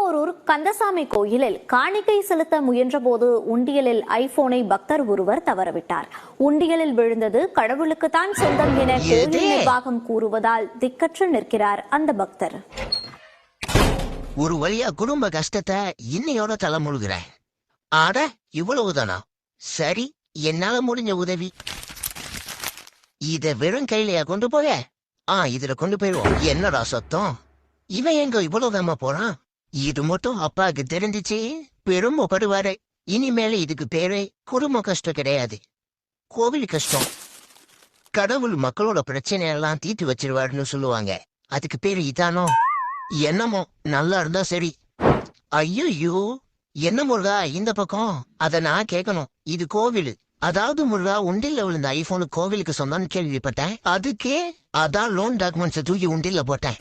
திருப்போரூர் கந்தசாமி கோயிலில் காணிக்கை செலுத்த முயன்றபோது உண்டியலில் ஐபோனை பக்தர் ஒருவர் தவறவிட்டார். உண்டியலில் விழுந்தது கடவுளுக்குத்தான் சொந்தம் என கோயில் நிர்வாகம் கூறுவதால் திக்கற்று நிற்கிறார் அந்த பக்தர். ஒரு வழியா குடும்ப கஷ்டத்தை இன்னையோட தலைமுழுகிறேன். ஆட இவ்வளவுதானா? சரி, என்னால முடிஞ்ச உதவி. இத வெறும் கையிலையா கொண்டு போய? இதுல கொண்டு போயிடுவோம். என்னடா சத்தம்? இவன் எங்க இவ்வளவுதாம போறான்? இது மட்டும் அப்பாவுக்கு தெரிஞ்சிச்சு பெருமைப்படுவாரு. இனிமேல இதுக்கு பேரே குடும்ப கஷ்டம் கிடையாது, கோவில் கஷ்டம். கடவுள் மக்களோட பிரச்சனையெல்லாம் தீர்த்து வச்சிருவாருன்னு சொல்லுவாங்க. அதுக்கு பேரு இதானோ? என்னமோ, நல்லா இருந்தா சரி. ஐயோ, என்ன முருகா இந்த பக்கம்? அத நான் கேட்கணும். இது கோவில். அதாவது முருகா, உண்டில விழுந்த ஐபோனு கோவிலுக்கு சொந்தம்னு கேள்விப்பட்டேன். அதுக்கே அதான் லோன் டாக்குமெண்ட்ஸ் தூக்கி உண்டில போட்டேன்.